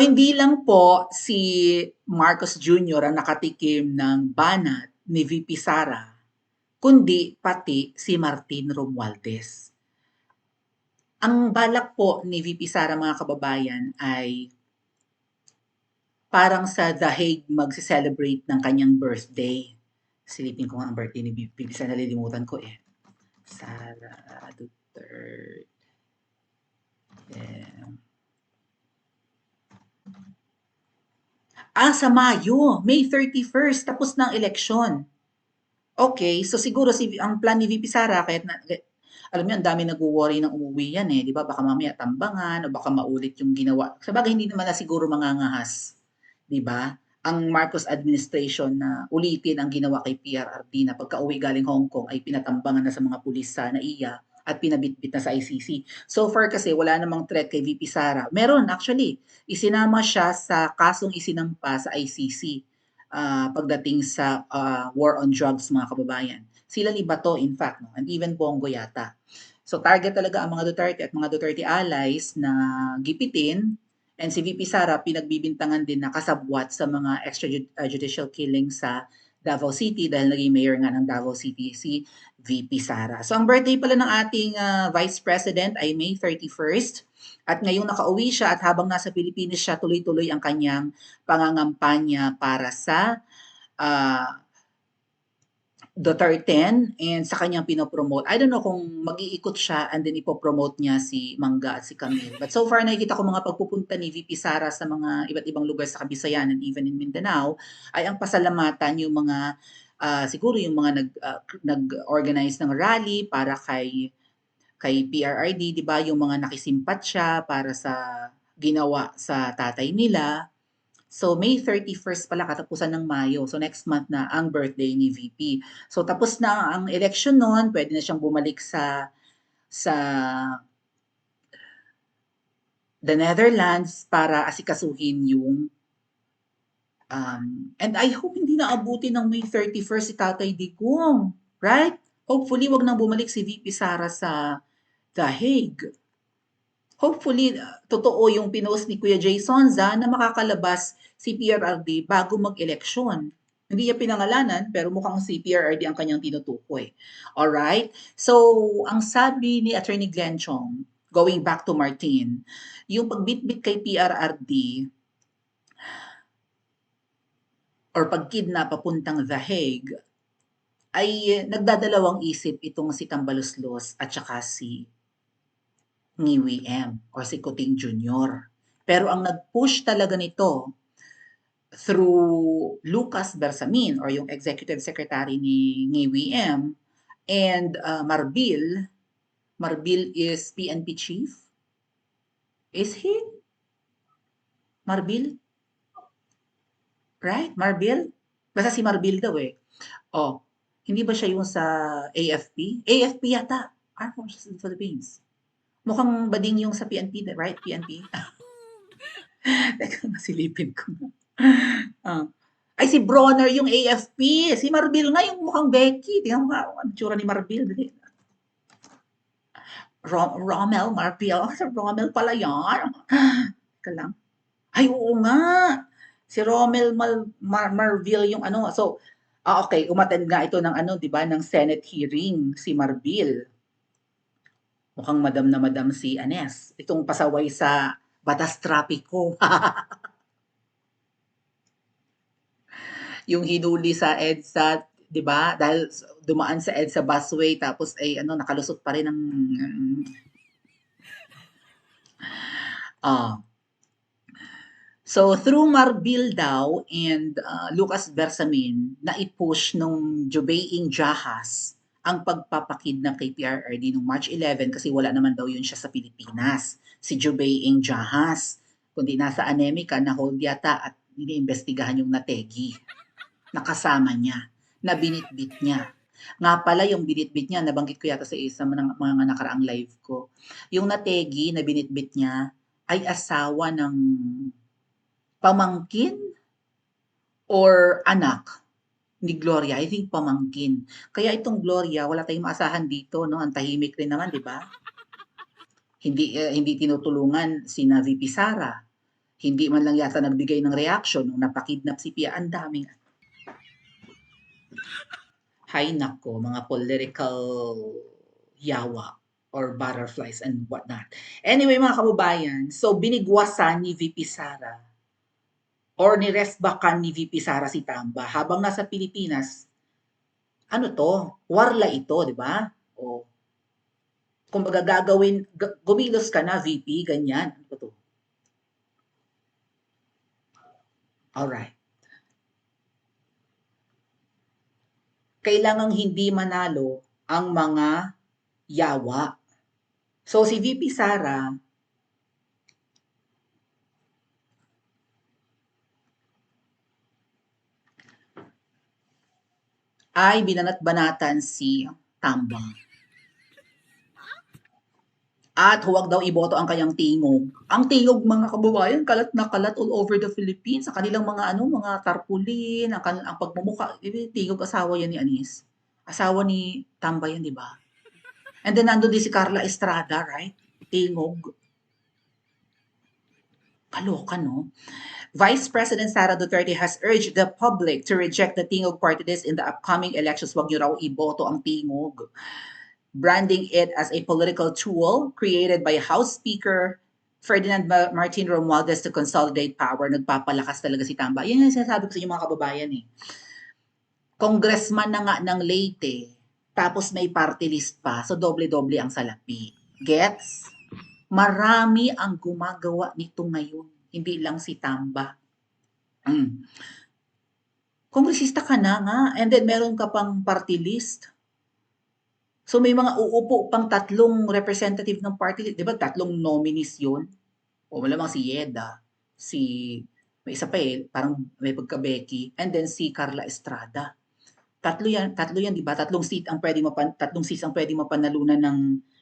Hindi lang po si Marcos Jr. ang nakatikim ng banat ni VP Sara, kundi pati si Martin Romualdez. Ang balak po ni VP Sara, mga kababayan, ay parang sa The Hague magse-celebrate ng kanyang birthday. Silipin ko nga ang birthday ni VP. Bisa nalilimutan ko eh. Sara Duterte. Sa Mayo, May 31st, tapos ng eleksyon. Okay, so siguro ang plan ni VP Sara, kahit na, alam mo, ang dami nagwo-worry ng umuwi yan eh, di ba? Baka mamaya tambangan o baka maulit yung ginawa. Sabagay, hindi naman na siguro mangangahas, di ba? Ang Marcos administration na ulitin ang ginawa kay PRRD na pagka-uwi galing Hong Kong ay pinatambangan na sa mga pulis sa NAIA at pinabitbit na sa ICC. So far kasi wala namang threat kay VP Sara. Meron actually, isinama siya sa kasong isinampa sa ICC pagdating sa war on drugs, mga kababayan. Sila ni Bato, in fact, no? And even Bongo yata. So target talaga ang mga Duterte at mga Duterte allies na gipitin. And si VP Sara pinagbibintangan din na kasabwat sa mga extrajudicial killings sa Davao City dahil naging mayor nga ng Davao City si VP Sara. So ang birthday pala ng ating Vice President ay May 31st. At ngayong nakauwi siya at habang nasa Pilipinas siya, tuloy-tuloy ang kanyang pangangampanya para sa uh, Duterte and sa kanyang pinopromote. I don't know kung mag-iikot siya and then ipopromote niya si Mangga at si Camille. But so far, nakikita ko mga pagpupunta ni VP Sara sa mga iba't ibang lugar sa Kabisayan and even in Mindanao ay ang pasalamatan yung mga siguro yung mga nag-organize ng rally para kay PRRD, 'di ba, yung mga nakisimpat siya para sa ginawa sa tatay nila. So May 31st pala katapusan ng Mayo. So next month na ang birthday ni VP. So tapos na ang election noon, pwede na siyang bumalik sa the Netherlands para asikasuhin yung and I hope hindi na abutin ng May 31st si Tatay Digong, right? Hopefully wag nang bumalik si VP Sara sa The Hague. Hopefully, totoo yung pinost ni Kuya Jay Sonza na makakalabas si PRRD bago mag-eleksyon. Hindi niya pinangalanan, pero mukhang si PRRD ang kanyang tinutukoy. Alright? So, ang sabi ni Attorney Glenn Chong, going back to Martin, yung pagbitbit kay PRRD or pagkidnap papuntang The Hague, ay nagdadalawang isip itong si Tambaluslos at saka si Ngiwi M or si Kuting Jr. Pero ang nag-push talaga nito through Lucas Bersamin or yung executive secretary ni Ngiwi M and Marbil. Marbil is PNP chief. Is he? Marbil? Right? Marbil? Basta si Marbil daw eh. Oh, hindi ba siya yung sa AFP? AFP yata. Armed Forces of the Philippines. Mukhang bading yung sa PNP, right? PNP? Teka, nasilipin ko. Ay, si Bronner yung AFP. Si Marbil nga yung mukhang Becky. Tingnan mo nga ang tsura ni Marbil. Rommel, Marbil. Si Rommel pala yan. Teka lang. Ay, oo nga. Si Rommel Marbil yung ano. So, okay. Umattend nga ito ng ano, di ba, ng Senate hearing si Marbil. Mukhang madam na madam si Anes. Itong pasaway sa batas trapiko. Yung hinuli sa EDSA, 'di ba? Dahil dumaan sa EDSA busway tapos ay ano nakalusot pa rin ng ah. So through Marbil daw and Lucas Bersamin na i-push nung Jubaing Jahas ang pagpapakidnap kay PRRD noong March 11 kasi wala naman daw yun siya sa Pilipinas. Si Jubaing Jahas, kundi nasa Anemika na hold yata at iniimbestigahan yung Nategi. Nakasama niya, na binitbit niya. Nga pala yung binitbit niya, nabanggit ko yata sa isa mga nakaraang live ko. Yung Nategi na binitbit niya ay asawa ng pamangkin or anak ni Gloria. I think pamangkin. Kaya itong Gloria, wala tayong maasahan dito, no? Ang tahimik rin naman, di ba? Hindi tinutulungan si VP Sara. Hindi man lang yata nagbigay ng reaction nung napakidnap si Pia. Ang daming, hay nako, mga political yawa or butterflies and whatnot. Anyway, mga kababayan, so binigwasan ni VP Sara or niresbakan ni VP Sara si Tamba habang nasa Pilipinas. Ano to? Warla ito, di ba? O, kumbaga gumilos ka na, VP, ganyan. Ano to? Alright. Kailangang hindi manalo ang mga yawa. So, si VP Sara, ay binanat-banatan si Tambang. At huwag daw iboto ang kanyang tingog. Ang tingog, mga kababayan, kalat na kalat all over the Philippines. Sa kanilang mga mga tarpulin, ang pagmumuka. Tingog, asawa yan ni Anis. Asawa ni Tamba yan, di ba? And then nandun din si Carla Estrada, right? Tingog. Kaloka, no? Vice President Sara Duterte has urged the public to reject the Tingog party list in the upcoming elections. Huwag niyo raw iboto ang Tingog, branding it as a political tool created by House Speaker Ferdinand Martin Romualdez to consolidate power. Nagpapalakas talaga si Tamba. Yan yung sinasabi ko sa inyo, mga kababayan eh. Congressman na nga ng Leyte, tapos may party list pa, so doble-doble ang salapi. Gets? Marami ang gumagawa nito ngayon, hindi lang si Tamba. Kongresista ka na nga, and then meron ka pang party list. So may mga uupo pang tatlong representative ng party list. Di ba tatlong nominees yun? O malamang si Yeda, si, may isa pa eh, parang may pagka-Becky, and then si Carla Estrada. Tatlo yan, di ba? Tatlong seats ang pwede mapanalunan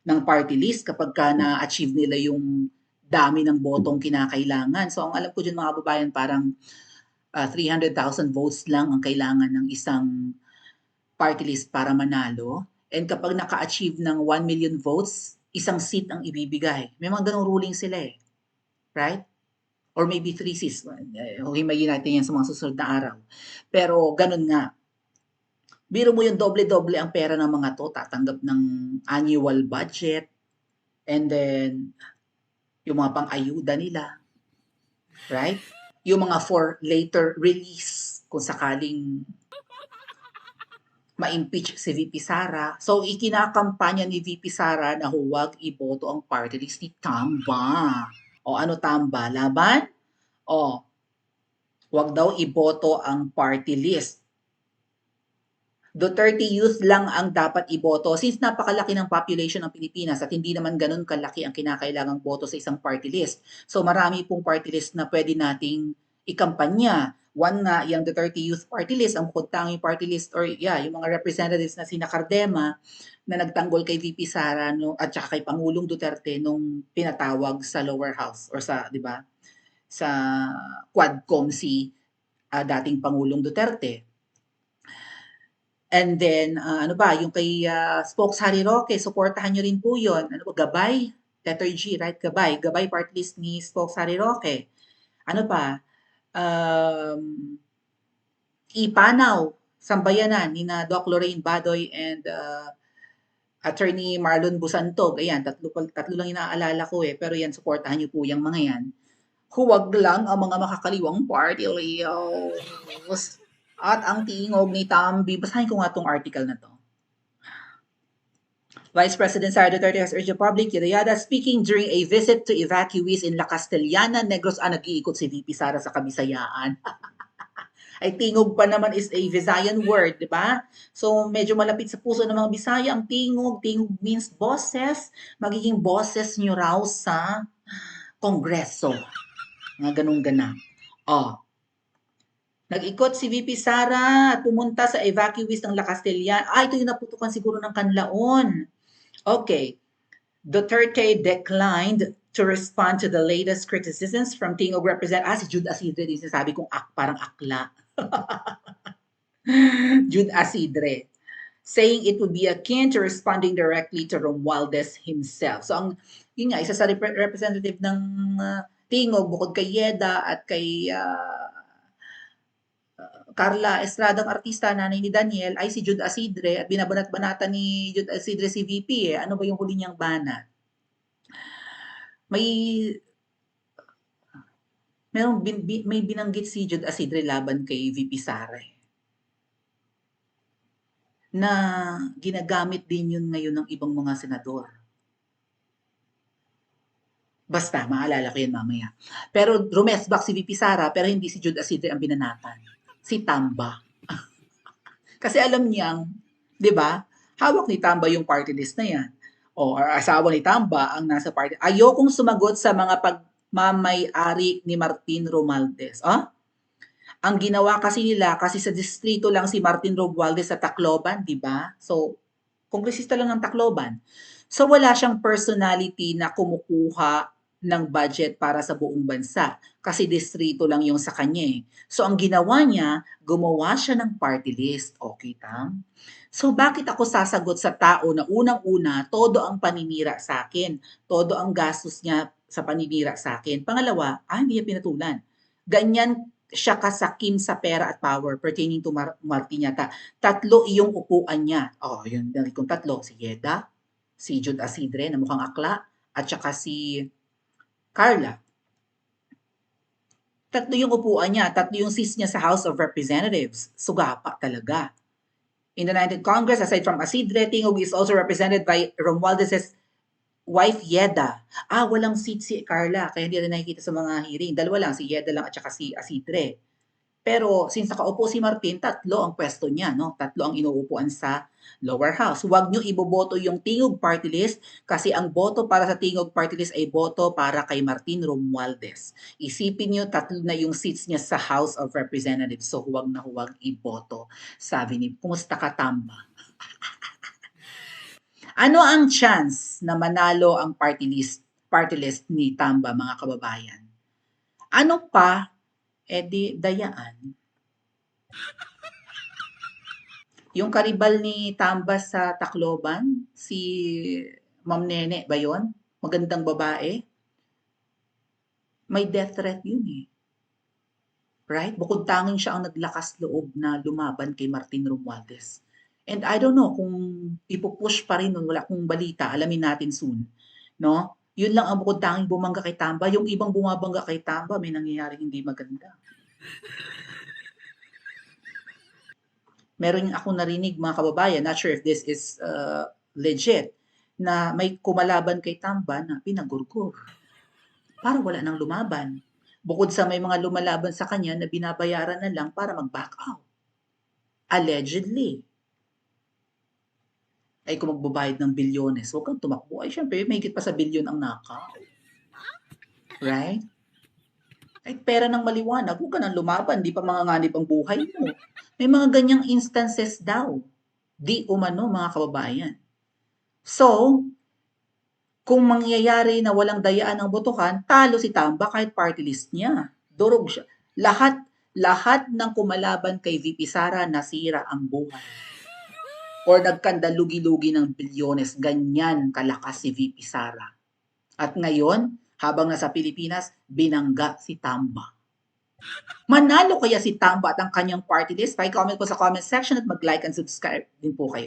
ng party list kapag ka na-achieve nila yung dami ng botong kinakailangan. So ang alam ko dyan, mga babayan, parang 300,000 votes lang ang kailangan ng isang party list para manalo. And kapag naka-achieve ng 1 million votes, isang seat ang ibibigay. May mga ganong ruling sila eh. Right? Or maybe 3 seats. Himayin natin yan sa mga susunod na araw. Pero ganun nga. Biro mo yung doble-doble ang pera ng mga to, tatanggap ng annual budget, and then yung mga pang-ayuda nila. Right? Yung mga for later release kung sakaling ma-impeach si VP Sara. So, ikinakampanya ni VP Sara na huwag iboto ang party list ni Tamba. O ano Tamba? Laban? O, huwag daw iboto ang party list. Duterte youth lang ang dapat iboto since napakalaki ng population ng Pilipinas at hindi naman ganun kalaki ang kinakailangang boto sa isang party list. So marami pong party list na pwede nating ikampanya. One nga, yung Duterte Youth Party List, ang tanging party list or yung mga representatives na sina Cardema na nagtanggol kay VP Sara no, at saka kay Pangulong Duterte nung pinatawag sa lower house or sa, di ba, sa Quadcom si dating Pangulong Duterte. And then, ano ba, yung kay Spokes Harry Roque, supportahan nyo rin po yun. Ano ba, Gabay? Letter G, right? Gabay. Gabay part list ni Spokes Harry Roque. Ano pa? Ipanaw, Sambayanan, ni na Doc Lorraine Badoy and Attorney Marlon Busantog. Ayan, tatlo lang inaalala ko eh. Pero yan, supportahan nyo po yung mga yan. Huwag lang ang mga makakaliwang party leos. At ang tingog ni Tambi, basahin ko nga tong article na to. Vice President Sara Duterte has urged the public, yada speaking during a visit to evacuees in La Castellana, Negros. Nag-iikot si VP Sara sa Kabisayaan. Ay tingog pa naman is a Visayan word, di ba? So medyo malapit sa puso ng mga Bisaya ang tingog. Tingog means bosses. Magiging bosses nyo raw sa Kongreso. Mga ganun ganap. Nag-ikot si VP Sara at pumunta sa evacuees ng La Castellana. Ito yung naputukan siguro ng Kanlaon. Okay. Duterte declined to respond to the latest criticisms from Tingog Representative. Si Jude Asidre din sinasabi kong parang akla. Jude Asidre. Saying it would be akin to responding directly to Romualdez himself. So, yun nga, isa sa representative ng Tingog bukod kay Yeda at kay Carla Estradang artista, nanay ni Daniel, ay si Jude Asidre at binabanat-banatan ni Jude Asidre si VP eh. Ano ba yung huli niyang banat? May may binanggit si Jude Asidre laban kay VP Sara eh, na ginagamit din yun ngayon ng ibang mga senador. Basta, maalala ko yan mamaya. Pero rumesbak si VP Sara, pero hindi si Jude Asidre ang binanatan. Si Tamba. Kasi alam niyang, di ba, hawak ni Tamba yung party list na yan. O asawa ni Tamba ang nasa party. Ayokong sumagot sa mga pagmamay-ari ni Martin Romualdez. Ah? Ang ginawa kasi nila, kasi sa distrito lang si Martin Romualdez sa Tacloban, di ba? So, kongresista lang ng Tacloban. So, wala siyang personality na kumukuha ng budget para sa buong bansa. Kasi distrito lang yung sa kanya eh. So, ang ginawa niya, gumawa siya ng party list. Okay, Tam? So, bakit ako sasagot sa tao na unang-una, todo ang paninira sa akin. Todo ang gastos niya sa paninira sa akin. Pangalawa, hindi niya pinatulan. Ganyan siya kasakim sa pera at power pertaining to Martin yata. Tatlo iyong upuan niya. Oh, yun, dali kong tatlo. Si Yeda, si Jude Asidre na mukhang akla, at saka si Carla. Tatlo yung upuan niya, tatlo yung seats niya sa House of Representatives. Sugapa talaga. In the 19th Congress, aside from Asidre, Tingog is also represented by Romualdez's wife Yeda. Walang seat si Carla, kaya hindi rin nakikita sa mga hearing. Dalawa lang, si Yeda lang at saka si Asidre. Pero since nakaupo si Martin, tatlo ang pwesto niya, no? Tatlo ang inuupuan sa lower house. Huwag niyo iboboto yung Tingog party list kasi ang boto para sa Tingog party list ay boto para kay Martin Romualdez. Isipin niyo, tatlo na yung seats niya sa House of Representatives. So huwag na huwag iboto. Sabi ni, kumusta ka, Tamba? Ano ang chance na manalo ang party list ni Tamba, mga kababayan? Ano pa di dayaan. Yung karibal ni Tamba sa Tacloban, si Ma'am Nene ba yun? Magandang babae. May death threat yun eh. Right? Bukod tanging siya ang naglakas loob na lumaban kay Martin Romualdez. And I don't know kung ipupush pa rin nun, wala akong balita, alamin natin soon. No? Yun lang ang bukod tanging bumangga kay Tamba. Yung ibang bumabangga kay Tamba, may nangyayaring hindi maganda. Meron ako narinig mga kababayan, not sure if this is legit, na may kumalaban kay Tamba na pinagurgur. Para wala nang lumaban. Bukod sa may mga lumalaban sa kanya na binabayaran na lang para mag-back out. Allegedly. Ay kung magbabayad ng bilyones, huwag kang tumakbo. Ay syempre, may higit pa sa bilyon ang nakaw. Right? Ay pera ng maliwanag, huwag ka nang lumaban, di pa manganganib ang buhay mo. May mga ganyang instances daw. Di umano, mga kababayan. So, kung mangyayari na walang dayaan ng botohan, talo si Tamba kahit party list niya. Durog siya. Lahat ng kumalaban kay VP Sara, nasira ang buhay. Or nagkandalugi-lugi ng bilyones, ganyan kalakas si VP Sara. At ngayon, habang nasa Pilipinas, binangga si Tamba. Manalo kaya si Tamba at ang kanyang party list? Pa-comment po sa comment section at mag-like and subscribe din po kayo.